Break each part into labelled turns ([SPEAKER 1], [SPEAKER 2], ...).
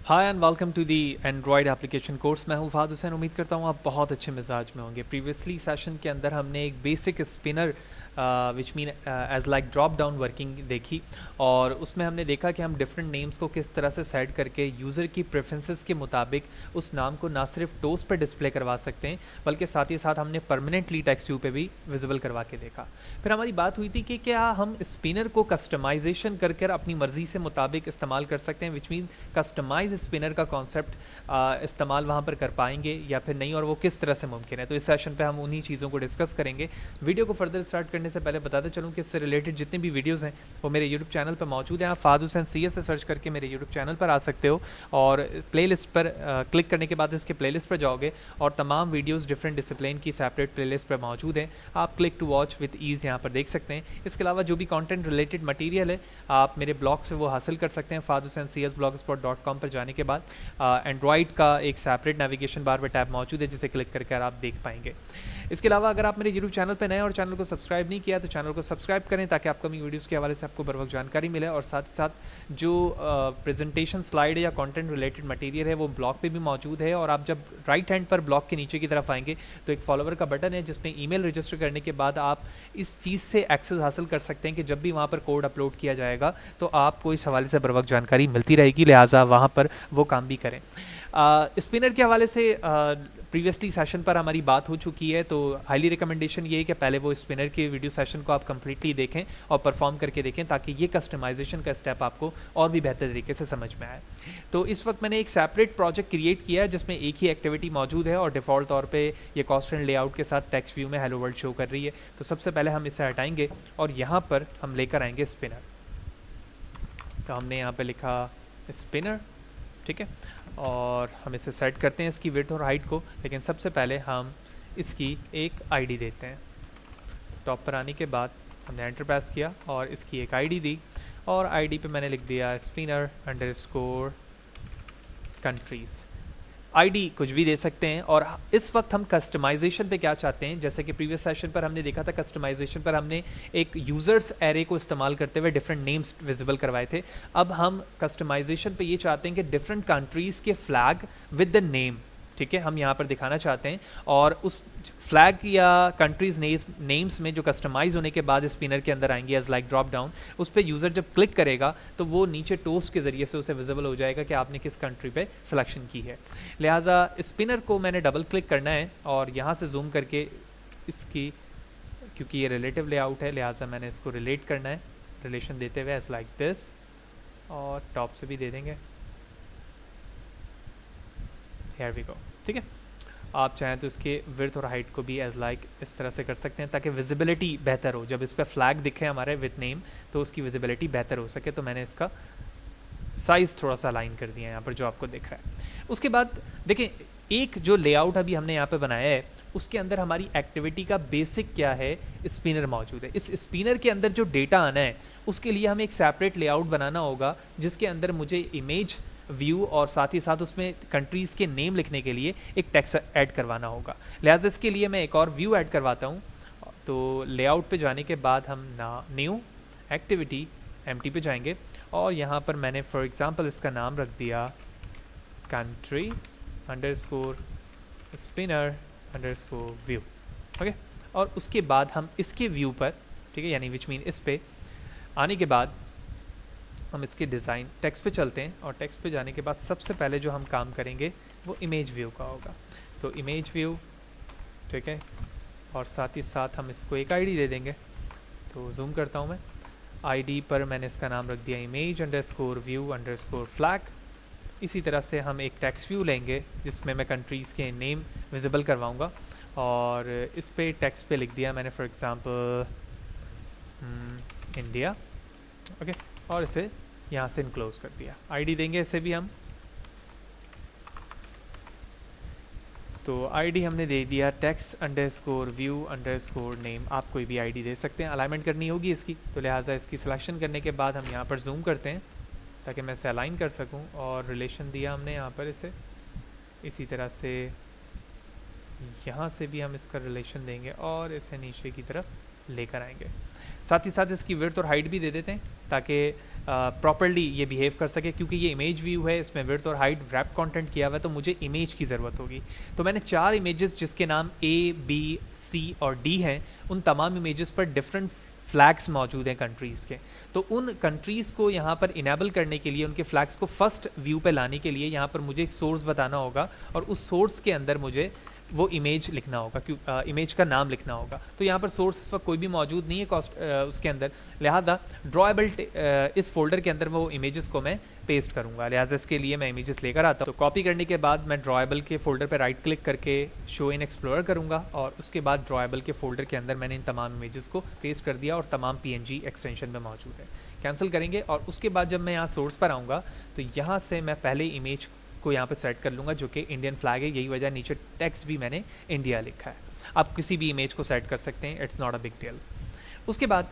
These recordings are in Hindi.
[SPEAKER 1] Hi and welcome to the android application course. मैं हूं फहाद हुसैन। उम्मीद करता हूं आप बहुत अच्छे मिजाज में होंगे। प्रीवियसली सेशन के अंदर हमने एक basic spinner which mean as like drop down working देखी, और उसमें हमने देखा कि हम डिफरेंट नेम्स को किस तरह से सेट करके यूज़र की प्रेफरेंसेस के मुताबिक उस नाम को ना सिर्फ टोस पर डिस्प्ले करवा सकते हैं बल्कि साथ ही साथ हमने परमानेंटली टेक्स्ट व्यू पे भी विजिबल करवा के देखा। फिर हमारी बात हुई थी कि क्या हम स्पिनर को कस्टमाइजेशन कर कर अपनी मर्ज़ी से मुताबिक इस्तेमाल कर सकते हैं, विच मीन कस्टमाइज स्पिनर का कॉन्सेप्ट इस्तेमाल वहाँ पर कर पाएंगे या फिर नहीं, और वो किस तरह से मुमकिन है। तो इस सेशन पे हम उन्हीं चीज़ों को डिस्कस करेंगे। वीडियो को फर्दर स्टार्ट करने से पहले बताते चलूँ कि इससे रिलेटेड जितने भी वीडियोस हैं वो मेरे यूट्यूब चैनल पर मौजूद हैं। आप फहाद हुसैन CS से सर्च करके मेरे यूट्यूब चैनल पर आ सकते हो, और प्लेलिस्ट पर क्लिक करने के बाद इसके प्लेलिस्ट पर जाओगे और तमाम वीडियोज़ डिफरेंट डिसिप्लिन की सेपरेट प्लेलिस्ट पर मौजूद हैं। आप click to watch with ease यहाँ पर देख सकते हैं। इसके अलावा जो भी कॉन्टेंट रिलेटेड मटीरियल है आप मेरे ब्लॉग से वो हासिल कर सकते हैं। fahadhusaincs.blogspot.com पर जाने के बाद एंड्रॉयड का एक सेपरेट नेविगेशन बार में टैब मौजूद है जिसे क्लिक करके आप देख पाएंगे। इसके अलावा अगर आप मेरे यूट्यूब चैनल पर नए और चैनल को सब्सक्राइब नहीं किया तो चैनल को सब्सक्राइब करें ताकि अपकमिंग वीडियोस के हवाले से आपको बर वक्त जानकारी मिले, और साथ ही साथ जो प्रेजेंटेशन स्लाइड या कंटेंट रिलेटेड मटेरियल है वो ब्लॉग पे भी मौजूद है। और आप जब राइट हैंड पर ब्लॉग के नीचे की तरफ आएंगे तो एक फॉलोवर का बटन है जिसमें ईमेल रजिस्टर करने के बाद आप इस चीज़ से एक्सेस हासिल कर सकते हैं कि जब भी वहाँ पर कोड अपलोड किया जाएगा तो आपको इस हवाले से बर वक्त जानकारी मिलती रहेगी, लिहाजा वहाँ पर वो काम भी करें। स्पिनर के हवाले से प्रीवियसली सेशन पर हमारी बात हो चुकी है, तो हाईली रिकमेंडेशन ये है कि पहले वो स्पिनर के वीडियो सेशन को आप कंप्लीटली देखें और परफॉर्म करके देखें ताकि ये कस्टमाइजेशन का स्टेप आपको और भी बेहतर तरीके से समझ में आए। तो इस वक्त मैंने एक सेपरेट प्रोजेक्ट क्रिएट किया है जिसमें एक ही एक्टिविटी मौजूद है और डिफ़ॉल्ट तौर पे ये कॉन्स्टेंट लेआउट के साथ टेक्स्ट व्यू में हेलो वर्ल्ड शो कर रही है। तो सबसे पहले हम इसे हटाएंगे और यहाँ पर हम लेकर आएंगे स्पिनर। तो हमने यहाँ पर लिखा स्पिनर, ठीक है, और हम इसे सेट करते हैं इसकी विड्थ और हाइट को। लेकिन सबसे पहले हम इसकी एक आईडी देते हैं। टॉप पर आने के बाद हमने एंटर प्रेस किया और इसकी एक आईडी दी, और आईडी पे मैंने लिख दिया स्पिनर अंडरस्कोर कंट्रीज़। आईडी कुछ भी दे सकते हैं। और इस वक्त हम कस्टमाइजेशन पे क्या चाहते हैं, जैसे कि प्रीवियस सेशन पर हमने देखा था कस्टमाइजेशन पर हमने एक यूज़र्स एरे को इस्तेमाल करते हुए डिफरेंट नेम्स विजिबल करवाए थे। अब हम कस्टमाइजेशन पे ये चाहते हैं कि डिफरेंट कंट्रीज़ के फ्लैग विद द नेम, ठीक है, हम यहाँ पर दिखाना चाहते हैं। और उस फ्लैग या कंट्रीज नेम्स में जो कस्टमाइज होने के बाद स्पिनर के अंदर आएंगे एज लाइक ड्रॉप डाउन, उस पर यूज़र जब क्लिक करेगा तो वो नीचे टोस्ट के ज़रिए से उसे विजिबल हो जाएगा कि आपने किस कंट्री पे सिलेक्शन की है। लिहाजा स्पिनर को मैंने डबल क्लिक करना है और यहाँ से जूम करके इसकी, क्योंकि ये रिलेटिव लेआउट है लिहाजा मैंने इसको रिलेट करना है, रिलेशन देते हुए एज लाइक दिस, और टॉप से भी दे देंगे। Here we go, ठीक है। आप चाहें तो इसके विड्थ और हाइट को भी एज लाइक इस तरह से कर सकते हैं ताकि विजिबिलिटी बेहतर हो। जब इस पर फ्लैग दिखे हमारे विद नेम तो उसकी विजिबिलिटी बेहतर हो सके। तो मैंने इसका साइज़ थोड़ा सा अलाइन कर दिया यहाँ पर जो आपको दिख रहा है। उसके बाद देखें, एक जो लेआउट अभी हमने यहाँ पे बनाया है उसके अंदर हमारी एक्टिविटी का बेसिक क्या है, स्पिनर मौजूद है। इस स्पिनर के अंदर जो डेटा आना है उसके लिए हमें एक सेपरेट लेआउट बनाना होगा जिसके अंदर मुझे इमेज व्यू और साथ ही साथ उसमें कंट्रीज़ के नेम लिखने के लिए एक टेक्स्ट ऐड करवाना होगा। लिहाजा इसके लिए मैं एक और व्यू ऐड करवाता हूँ। तो लेआउट पे जाने के बाद हम न्यू एक्टिविटी एम्प्टी पे जाएंगे और यहाँ पर मैंने फॉर एग्जांपल इसका नाम रख दिया country underscore spinner underscore view, okay. और उसके बाद हम इसके व्यू पर, ठीक है, यानी विच मीन इस पे आने के बाद हम इसके डिज़ाइन टेक्स्ट पे चलते हैं, और टेक्स्ट पे जाने के बाद सबसे पहले जो हम काम करेंगे वो इमेज व्यू का होगा। तो इमेज व्यू, ठीक है, और साथ ही साथ हम इसको एक आईडी दे देंगे। तो जूम करता हूँ मैं, आईडी पर मैंने इसका नाम रख दिया image underscore view underscore flag. इसी तरह से हम एक टेक्स्ट व्यू लेंगे जिसमें मैं कंट्रीज़ के नेम विजिबल करवाऊँगा, और इस पे टेक्स्ट पे लिख दिया मैंने फॉर एग्ज़ाम्पल इंडिया, ओके, और इसे यहाँ से इनक्लोज कर दिया। आईडी देंगे इसे भी हम, तो आईडी हमने दे दिया text underscore view underscore name. आप कोई भी आईडी दे सकते हैं, अलाइनमेंट करनी होगी इसकी। तो लिहाजा इसकी सिलेक्शन करने के बाद हम यहाँ पर जूम करते हैं ताकि मैं इसे अलाइन कर सकूं, और रिलेशन दिया हमने यहाँ पर इसे। इसी तरह से यहाँ से भी हम इसका रिलेशन देंगे और इसे नीचे की तरफ लेकर आएंगे। साथ ही साथ इसकी विड्थ और हाइट भी दे देते हैं ताकि प्रॉपरली ये बिहेव कर सके, क्योंकि ये इमेज व्यू है, इसमें विड्थ और हाइट रैप कंटेंट किया हुआ है, तो मुझे इमेज की ज़रूरत होगी। तो मैंने 4 इमेजेस जिसके नाम A, B, C और D हैं, उन तमाम इमेजेस पर डिफरेंट फ्लैग्स मौजूद हैं कंट्रीज़ के। तो उन कंट्रीज़ को यहाँ पर इनेबल करने के लिए, उनके फ्लैग्स को फर्स्ट व्यू पे लाने के लिए यहाँ पर मुझे एक सोर्स बताना होगा, और उस सोर्स के अंदर मुझे वो इमेज लिखना होगा, क्यों इमेज का नाम लिखना होगा। तो यहाँ पर सोर्स इस वक्त कोई भी मौजूद नहीं है उसके अंदर, लिहाजा ड्रॉएबल इस फोल्डर के अंदर वो इमेजेस को मैं पेस्ट करूँगा। लिहाजा इसके लिए मैं इमेजेस लेकर आता हूँ। तो कॉपी करने के बाद मैं ड्रॉएबल के फोल्डर पर राइट क्लिक करके शो इन एक्सप्लोरर करूँगा, और उसके बाद ड्रॉएबल के फोल्डर के अंदर मैंने इन तमाम इमेजेस को पेस्ट कर दिया, और तमाम PNG एक्सटेंशन में मौजूद है। कैंसिल करेंगे, और उसके बाद जब मैं यहाँ सोर्स पर आऊँगा तो यहाँ से मैं पहले इमेज को यहाँ पे सेट कर लूँगा, जो कि इंडियन फ्लैग है। यही वजह नीचे टेक्स्ट भी मैंने इंडिया लिखा है। आप किसी भी इमेज को सेट कर सकते हैं, it's not a big deal. उसके बाद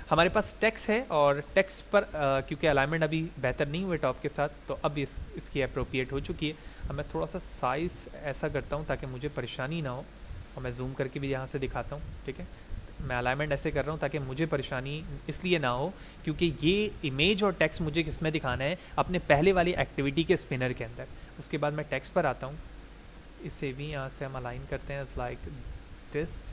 [SPEAKER 1] हमारे पास टेक्स्ट है, और टेक्स्ट पर क्योंकि अलाइनमेंट अभी बेहतर नहीं हुए टॉप के साथ, तो अब इसकी अप्रोप्रिएट हो चुकी है। अब मैं थोड़ा सा साइज़ ऐसा करता हूँ ताकि मुझे परेशानी ना हो, और मैं जूम करके भी यहाँ से दिखाता हूँ। ठीक है, मैं अलाइनमेंट ऐसे कर रहा हूँ ताकि मुझे परेशानी इसलिए ना हो, क्योंकि ये इमेज और टेक्स्ट मुझे किस में दिखाना है, अपने पहले वाली एक्टिविटी के स्पिनर के अंदर। उसके बाद मैं टेक्स्ट पर आता हूँ, इसे भी यहाँ से हम अलाइन करते हैं एज लाइक दिस,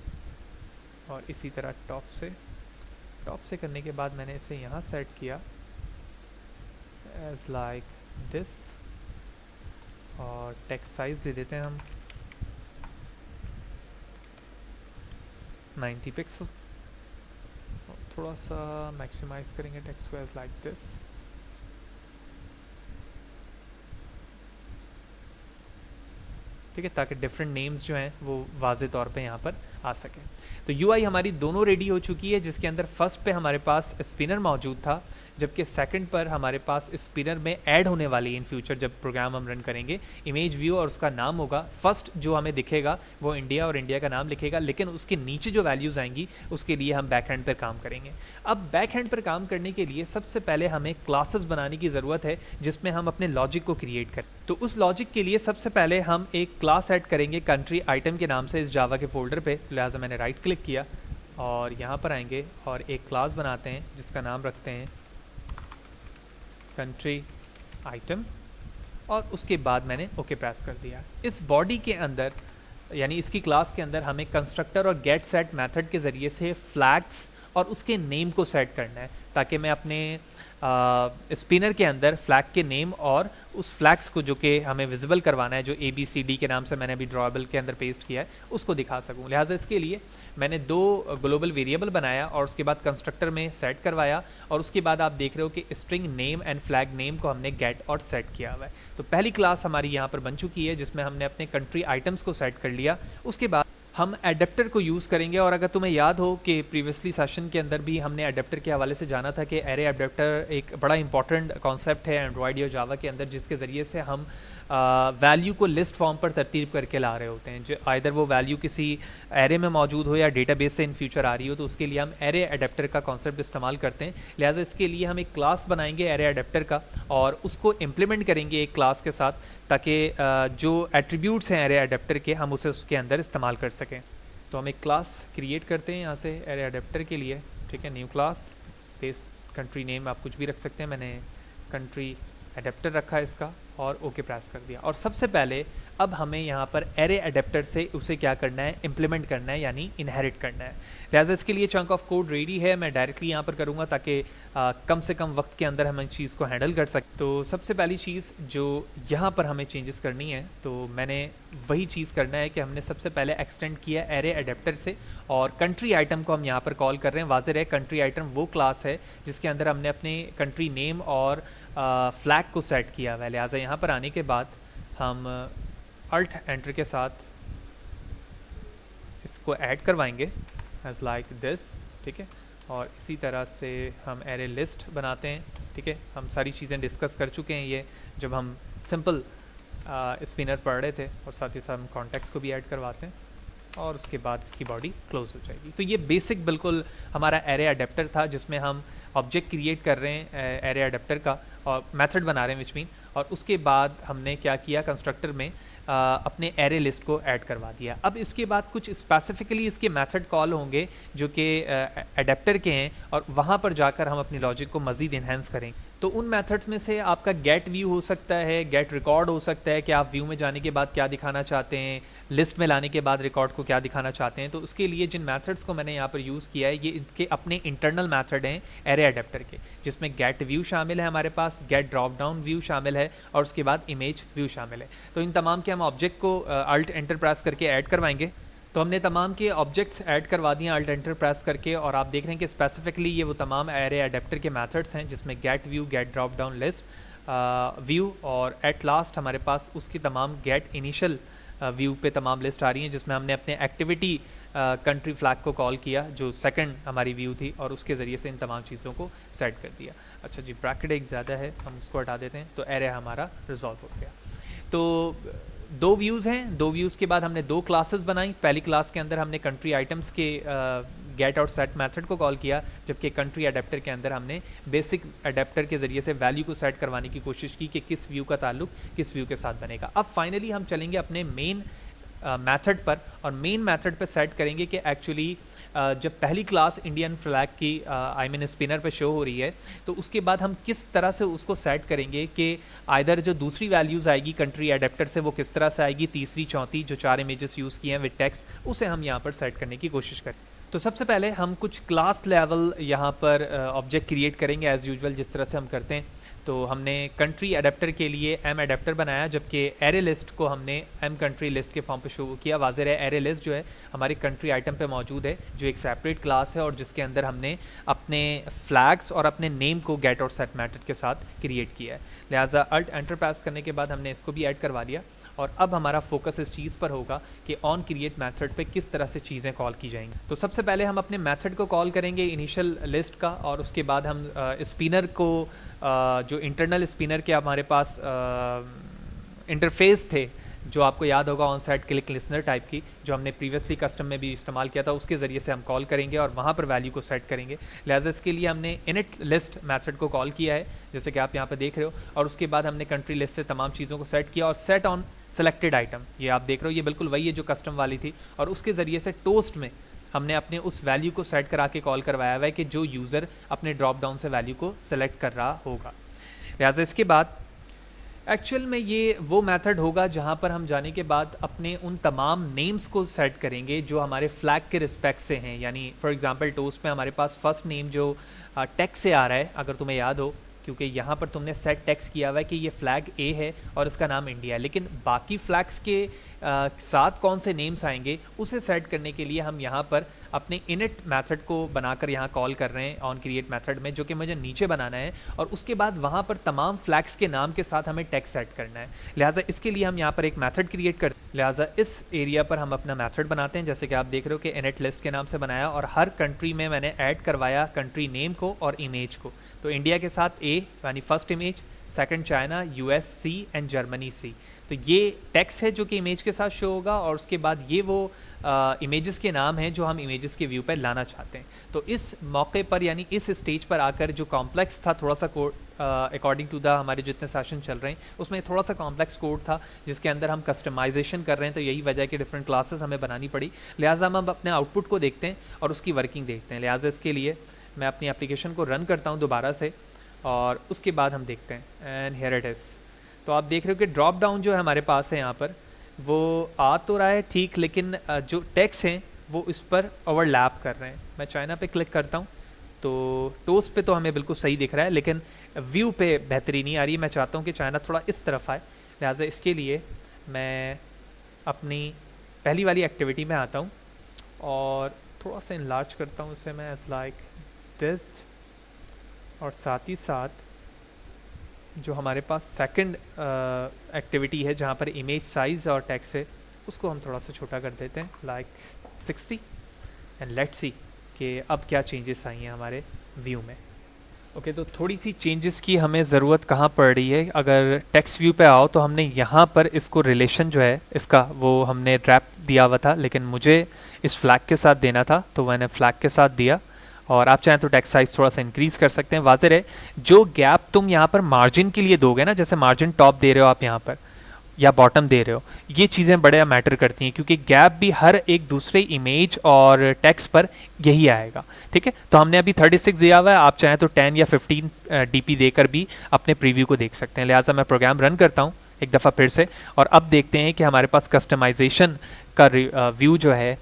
[SPEAKER 1] और इसी तरह टॉप से करने के बाद मैंने इसे यहाँ सेट किया एज लाइक दिस, और टेक्स्ट साइज़ दे देते हैं हम 90 पिक्सल। थोड़ा सा मैक्सिमाइज करेंगे टेक्स्ट को एज लाइक दिस। ठीक है, ताकि डिफरेंट नेम्स जो हैं वो वाज़े तौर पे यहाँ पर आ सकें। तो UI हमारी दोनों रेडी हो चुकी है, जिसके अंदर फर्स्ट पे हमारे पास स्पिनर मौजूद था, जबकि सेकंड पर हमारे पास स्पिनर में ऐड होने वाली इन फ्यूचर जब प्रोग्राम हम रन करेंगे इमेज व्यू, और उसका नाम होगा फर्स्ट जो हमें दिखेगा वो इंडिया, और इंडिया का नाम लिखेगा, लेकिन उसके नीचे जो वैल्यूज़ आएंगी उसके लिए हम बैक हैंड पर काम करेंगे। अब बैक हैंड पर काम करने के लिए सबसे पहले हमें क्लासेस बनाने की ज़रूरत है, जिसमें हम अपने लॉजिक को क्रिएट करें। तो उस लॉजिक के लिए सबसे पहले हम एक क्लास ऐड करेंगे कंट्री आइटम के नाम से इस जावा के फोल्डर पे। लिहाजा मैंने राइट क्लिक किया और यहाँ पर आएंगे और एक क्लास बनाते हैं जिसका नाम रखते हैं कंट्री आइटम, और उसके बाद मैंने ओके प्रेस कर दिया। इस बॉडी के अंदर यानी इसकी क्लास के अंदर हमें कंस्ट्रक्टर और गेट सेट मेथड के ज़रिए से फ्लैग्स और उसके नेम को सेट करना है, ताकि मैं अपने स्पिनर के अंदर फ्लैग के नेम और उस फ्लैग्स को जो कि हमें विजिबल करवाना है, जो ABCD के नाम से मैंने अभी ड्रॉएबल के अंदर पेस्ट किया है, उसको दिखा सकूं। लिहाजा इसके लिए मैंने 2 ग्लोबल वेरिएबल बनाया और उसके बाद कंस्ट्रक्टर में सेट करवाया, और उसके बाद आप देख रहे हो कि string name and flag name को हमने गेट और सेट किया हुआ है। तो पहली क्लास हमारी यहाँ पर बन चुकी है, जिसमें हमने अपने कंट्री आइटम्स को सेट कर लिया। उसके बाद हम एडेप्टर को यूज़ करेंगे, और अगर तुम्हें याद हो कि प्रीवियसली सेशन के अंदर भी हमने एडेप्टर के हवाले से जाना था कि एरे एडेप्टर एक बड़ा इंपॉर्टेंट कॉन्सेप्ट है एंड्रॉयड या जावा के अंदर, जिसके ज़रिए से हम वैल्यू को लिस्ट फॉर्म पर तरतीब करके ला रहे होते हैं। जो आइदर वो वैल्यू किसी एरे में मौजूद हो या डेटाबेस से इन फ्यूचर आ रही हो, तो उसके लिए हम एरे एडेप्टर का कॉन्सेप्ट इस्तेमाल करते हैं। लिहाजा इसके लिए हम एक क्लास बनाएंगे एरे एडेप्टर का, और उसको इम्प्लीमेंट करेंगे एक क्लास के साथ, ताकि जो एट्रीब्यूट्स हैं एरे एडेप्टर के हम उसे उसके अंदर इस्तेमाल कर सकें। तो हम एक क्लास क्रिएट करते हैं यहाँ से एरे एडेप्टर के लिए। ठीक है, new class, paste country name आप कुछ भी रख सकते हैं, मैंने कंट्री एडेप्टर रखा है इसका, और ओके प्रेस कर दिया। और सबसे पहले अब हमें यहाँ पर एरे एडेप्टर से उसे क्या करना है, इम्प्लीमेंट करना है, यानी इनहेरिट करना है। लिहाजा इसके लिए चंक ऑफ कोड रेडी है, मैं डायरेक्टली यहाँ पर करूँगा ताकि कम से कम वक्त के अंदर हम इस चीज़ को हैंडल कर सकते। तो सबसे पहली चीज़ जो यहाँ पर हमें चेंजेस करनी है, तो मैंने वही चीज़ करना है कि हमने सबसे पहले एक्सटेंड किया एरे एडेप्टर से, और कंट्री आइटम को हम यहाँ पर कॉल कर रहे हैं। वाज़ेह है कंट्री आइटम वो क्लास है जिसके अंदर हमने अपने कंट्री नेम और फ्लैग को सेट किया हुआ है। लिहाजा यहाँ पर आने के बाद हम अल्ट एंटर के साथ इसको ऐड करवाएंगे एज लाइक दिस। ठीक है, और इसी तरह से हम एरे लिस्ट बनाते हैं। ठीक है, हम सारी चीज़ें डिस्कस कर चुके हैं ये जब हम सिंपल स्पिनर पढ़ रहे थे, और साथ ही साथ हम कॉन्टेक्स्ट को भी ऐड करवाते हैं, और उसके बाद इसकी बॉडी क्लोज हो जाएगी। तो ये बेसिक बिल्कुल हमारा एरे अडेप्टर था, जिसमें हम ऑब्जेक्ट क्रिएट कर रहे हैं एरे अडेप्टर का, और मेथड बना रहे हैं विच मीन, और उसके बाद हमने क्या किया, कंस्ट्रक्टर में अपने एरे लिस्ट को ऐड करवा दिया। अब इसके बाद कुछ स्पेसिफिकली इसके मेथड कॉल होंगे जो कि एडेप्टर के हैं, और वहाँ पर जाकर हम अपनी लॉजिक को मज़ीद इन्हेंस करेंगे। तो उन मेथड्स में से आपका गेट व्यू हो सकता है, गेट रिकॉर्ड हो सकता है कि आप व्यू में जाने के बाद क्या दिखाना चाहते हैं, लिस्ट में लाने के बाद रिकॉर्ड को क्या दिखाना चाहते हैं। तो उसके लिए जिन मेथड्स को मैंने यहाँ पर यूज़ किया है, ये इनके अपने इंटरनल मेथड हैं एरे एडेप्टर के, जिसमें गेट व्यू शामिल है, हमारे पास गेट ड्रॉप डाउन व्यू शामिल है, और उसके बाद इमेज व्यू शामिल है। तो इन तमाम के हम ऑब्जेक्ट को अल्ट एंटर प्रेस करके ऐड करवाएंगे। तो हमने तमाम के ऑब्जेक्ट्स ऐड करवा दिए अल्ट एंटर प्रेस करके, और आप देख रहे हैं कि स्पेसिफिकली ये वो तमाम एरे एडेप्टर के मेथड्स हैं जिसमें get view, get drop down list view, और एट लास्ट हमारे पास उसकी तमाम गेट इनिशियल व्यू पे तमाम लिस्ट आ रही हैं, जिसमें हमने अपने एक्टिविटी कंट्री फ्लैग को कॉल किया जो सेकंड हमारी व्यू थी, और उसके ज़रिए से इन तमाम चीज़ों को सेट कर दिया। अच्छा जी, ब्रैकेट एक ज़्यादा है, हम उसको हटा देते हैं। तो एरे हमारा रिजॉल्व हो गया। तो दो व्यूज़ हैं, दो व्यूज़ के बाद हमने दो क्लासेस बनाई। पहली क्लास के अंदर हमने कंट्री आइटम्स के गेट और सेट मेथड को कॉल किया, जबकि कंट्री अडेप्टर के अंदर हमने बेसिक अडेप्टर के ज़रिए से वैल्यू को सेट करवाने की कोशिश की कि किस व्यू का ताल्लुक किस व्यू के साथ बनेगा। अब फाइनली हम चलेंगे अपने मेन मेथड पर, और मेन मेथड पर सेट करेंगे कि एक्चुअली जब पहली क्लास इंडियन फ्लैग की आई मीन स्पिनर पे शो हो रही है, तो उसके बाद हम किस तरह से उसको सेट करेंगे कि आइदर जो दूसरी वैल्यूज़ आएगी कंट्री एडेप्टर से वो किस तरह से आएगी, तीसरी चौथी जो 4 इमेजेस यूज़ किए हैं विद टेक्स्ट, उसे हम यहाँ पर सेट करने की कोशिश करें। तो सबसे पहले हम कुछ क्लास लेवल यहाँ पर ऑब्जेक्ट क्रिएट करेंगे एज़ यूजुअल जिस तरह से हम करते हैं। तो हमने कंट्री एडेप्टर के लिए एम एडेप्टर बनाया, जबकि एरे लिस्ट को हमने एम कंट्री लिस्ट के फॉर्म पे शो किया। वाज़ेह है एरे लिस्ट जो है हमारी कंट्री आइटम पे मौजूद है, जो एक सेपरेट क्लास है और जिसके अंदर हमने अपने फ्लैग्स और अपने नेम को गेट और सेट मेथड के साथ क्रिएट किया है। लिहाजा अल्ट एंटर प्रेस करने के बाद हमने इसको भी ऐड करवा लिया, और अब हमारा फोकस इस चीज़ पर होगा कि ऑन क्रिएट मेथड पे किस तरह से चीज़ें कॉल की जाएंगी। तो सबसे पहले हम अपने मेथड को कॉल करेंगे इनिशियल लिस्ट का, और उसके बाद हम स्पिनर को जो इंटरनल स्पिनर के हमारे पास इंटरफेस थे, जो आपको याद होगा on site click listener type की, जो हमने प्रीवियसली कस्टम में भी इस्तेमाल किया था, उसके ज़रिए से हम कॉल करेंगे और वहाँ पर वैल्यू को सेट करेंगे। लिहाजा इसके लिए हमने इनिट लिस्ट मेथड को कॉल किया है, जैसे कि आप यहाँ पर देख रहे हो, और उसके बाद हमने कंट्री लिस्ट से तमाम चीज़ों को सेट किया, और सेट ऑन सेलेक्टेड आइटम, ये आप देख रहे हो, ये बिल्कुल वही है जो कस्टम वाली थी, और उसके ज़रिए से टोस्ट में हमने अपने उस वैल्यू को सेट करा के कॉल करवाया हुआ है कि जो यूज़र अपने ड्रॉप डाउन से वैल्यू को सेलेक्ट कर रहा होगा। लिहाजा इसके बाद एक्चुअल में ये वो मेथड होगा जहाँ पर हम जाने के बाद अपने उन तमाम नेम्स को सेट करेंगे जो हमारे फ्लैग के रिस्पेक्ट से हैं। यानी फॉर एग्जांपल टोस्ट में हमारे पास फर्स्ट नेम जो टेक्स्ट से आ रहा है, अगर तुम्हें याद हो, क्योंकि यहाँ पर तुमने सेट टेक्स्ट किया हुआ है कि ये फ्लैग ए है और इसका नाम इंडिया है, लेकिन बाकी फ्लैग्स के साथ कौन से नेम्स आएंगे उसे सेट करने के लिए हम यहाँ पर अपने इनिट मेथड को बनाकर यहाँ कॉल कर रहे हैं ऑन क्रिएट मेथड में, जो कि मुझे नीचे बनाना है, और उसके बाद वहाँ पर तमाम फ्लैग्स के नाम के साथ हमें टेक्स्ट सेट करना है। लिहाजा इसके लिए हम यहाँ पर एक मेथड क्रिएट करते हैं। लिहाजा इस एरिया पर हम अपना मेथड बनाते हैं, जैसे कि आप देख रहे हो कि इनिट लिस्ट के नाम से बनाया, और हर कंट्री में मैंने ऐड करवाया कंट्री नेम को और इमेज को। तो इंडिया के साथ ए यानी first image, second China, US C and Germany C. तो ये टेक्स्ट है जो कि इमेज के साथ शो होगा, और उसके बाद ये वो इमेजेस के नाम हैं जो हम इमेजेस के व्यू पर लाना चाहते हैं। तो इस मौके पर यानी इस स्टेज पर आकर जो कॉम्प्लेक्स था थोड़ा सा कोड अकॉर्डिंग टू द हमारे जितने सेशन चल रहे हैं उसमें थोड़ा सा कॉम्प्लेक्स कोड था जिसके अंदर हम कस्टमाइजेशन कर रहे हैं, तो यही वजह है कि डिफरेंट क्लासेस हमें बनानी पड़ी। लिहाजा हम अपने आउटपुट को देखते हैं और उसकी वर्किंग देखते हैं। लिहाजा इसके लिए मैं अपनी एप्लीकेशन को रन करता हूँ दोबारा से, और उसके बाद हम देखते हैं। And here it is. तो आप देख रहे हो कि ड्रॉप डाउन जो है हमारे पास है यहाँ पर, वो आ तो रहा है ठीक, लेकिन जो टेक्स्ट हैं वो इस पर ओवरलैप कर रहे हैं। मैं चाइना पे क्लिक करता हूँ तो टोस्ट पे तो हमें बिल्कुल सही दिख रहा है, लेकिन व्यू पे बेहतरी नहीं आ रही। मैं चाहता हूँ कि चाइना थोड़ा इस तरफ आए। लिहाजा इसके लिए मैं अपनी पहली वाली एक्टिविटी में आता हूँ और थोड़ा सा इनलार्ज करता हूँ उसे मैं एज लाइक दिस, और साथ ही साथ जो हमारे पास सेकंड एक्टिविटी है जहाँ पर इमेज साइज़ और टेक्स्ट है उसको हम थोड़ा सा छोटा कर देते हैं लाइक 60, एंड लेट्स सी कि अब क्या चेंजेस आई हैं हमारे व्यू में। ओके, तो थोड़ी सी चेंजेस की हमें ज़रूरत कहाँ पड़ रही है। अगर टेक्स्ट व्यू पे आओ तो हमने यहाँ पर इसको रिलेशन जो है इसका वो हमने रैप दिया हुआ था, लेकिन मुझे इस फ्लैग के साथ देना था तो मैंने फ्लैग के साथ दिया, और आप चाहें तो टेक्स्ट साइज थोड़ा सा इंक्रीज कर सकते हैं। वाज़ेह है जो गैप तुम यहाँ पर मार्जिन के लिए दोगे ना, जैसे मार्जिन टॉप दे रहे हो आप यहाँ पर या बॉटम दे रहे हो, ये चीज़ें बड़े मैटर करती हैं क्योंकि गैप भी हर एक दूसरे इमेज और टेक्स्ट पर यही आएगा। ठीक है, तो हमने अभी 36 दिया हुआ है, आप चाहें तो 10 या 15 डीपी देकर भी अपने प्रीव्यू को देख सकते हैं। लिहाजा मैं प्रोग्राम रन करता हूँ एक दफ़ा फिर से, और अब देखते हैं कि हमारे पास कस्टमाइजेशन का व्यू जो है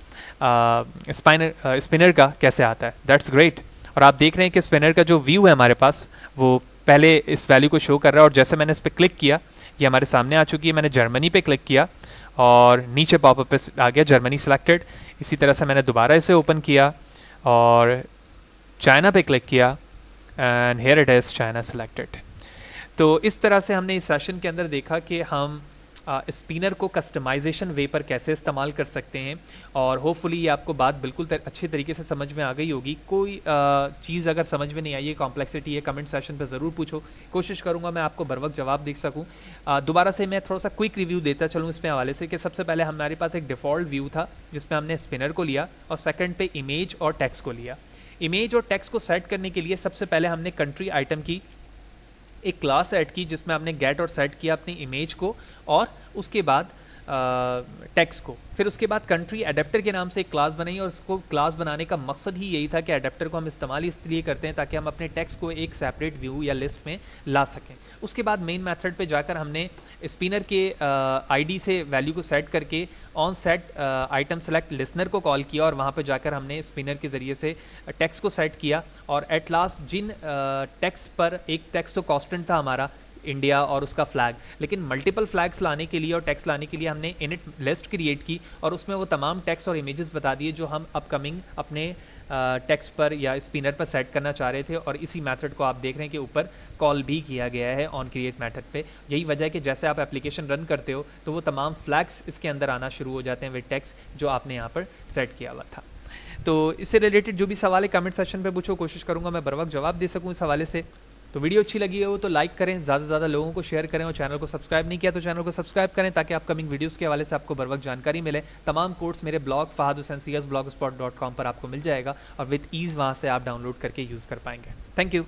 [SPEAKER 1] स्पिनर का कैसे आता है। That's great. और आप देख रहे हैं कि स्पिनर का जो व्यू है हमारे पास वो पहले इस वैल्यू को शो कर रहा है, और जैसे मैंने इस पर क्लिक किया ये हमारे सामने आ चुकी है। मैंने जर्मनी पे क्लिक किया और नीचे पॉपअप पे आ गया जर्मनी सिलेक्टेड। इसी तरह से मैंने दोबारा इसे ओपन किया और चाइना पे क्लिक किया and here it is China selected. तो इस तरह से हमने इस सेशन के अंदर देखा कि हम स्पिनर को कस्टमाइजेशन वे पर कैसे इस्तेमाल कर सकते हैं, और होपफुली ये आपको बात बिल्कुल अच्छे तरीके से समझ में आ गई होगी। कोई चीज़ अगर समझ में नहीं आई है, कॉम्प्लेक्सिटी है, कमेंट सेशन पर ज़रूर पूछो, कोशिश करूँगा मैं आपको बर वक्त जवाब दे सकूँ। दोबारा से मैं थोड़ा सा क्विक रिव्यू देता चलूँ इसमें हवाले से कि सबसे पहले हमारे पास एक डिफ़ॉल्ट व्यू था जिसमें हमने स्पिनर को लिया, और सेकेंड पे इमेज और टेक्स्ट को लिया। इमेज और टेक्स्ट को सेट करने के लिए सबसे पहले हमने कंट्री आइटम की एक क्लास ऐड की जिसमें हमने गेट और सेट किया अपनी इमेज को और उसके बाद टेक्स्ट को। फिर उसके बाद कंट्री एडेप्टर के नाम से एक क्लास बनाई, और उसको क्लास बनाने का मकसद ही यही था कि एडेप्टर को हम इस्तेमाल इसलिए करते हैं ताकि हम अपने टेक्स्ट को एक सेपरेट व्यू या लिस्ट में ला सकें। उसके बाद मेन मेथड पे जाकर हमने स्पिनर के आईडी से वैल्यू को सेट करके on set item select listener को कॉल किया, और वहाँ पर जाकर हमने स्पिनर के ज़रिए से टेक्स्ट को सेट किया। और एट लास्ट जिन टेक्स्ट पर एक टेक्स्ट तो कॉन्स्टेंट था हमारा इंडिया और उसका फ्लैग, लेकिन मल्टीपल फ्लैग्स लाने के लिए और टेक्स्ट लाने के लिए हमने इनिट लिस्ट क्रिएट की, और उसमें वो तमाम टेक्स्ट और इमेजेस बता दिए जो हम अपकमिंग अपने टेक्स्ट पर या स्पिनर पर सेट करना चाह रहे थे। और इसी मेथड को आप देख रहे हैं कि ऊपर कॉल भी किया गया है ऑन क्रिएट मेथड पे। यही वजह है कि जैसे आप एप्लीकेशन रन करते हो तो वो तमाम फ्लैग्स इसके अंदर आना शुरू हो जाते हैं विद टेक्स्ट जो आपने यहाँ पर सेट किया हुआ था। तो इससे रिलेटेड जो भी सवाल है कमेंट सेक्शन पे पूछो, कोशिश करूँगा मैं बर वक्त जवाब दे सकूँ इस हवाले से। तो वीडियो अच्छी लगी हो तो लाइक करें, ज़्यादा से ज़्यादा लोगों को शेयर करें, और चैनल को सब्सक्राइब नहीं किया तो चैनल को सब्सक्राइब करें ताकि अपकमिंग वीडियोस के हवाले से आपको बर वक्त जानकारी मिले। तमाम कोर्स मेरे ब्लॉग fahadhusaincs blogspot.com पर आपको मिल जाएगा, और विद ईज़ वहाँ से आप डाउनलोड करके यूज़ कर पाएंगे। Thank you.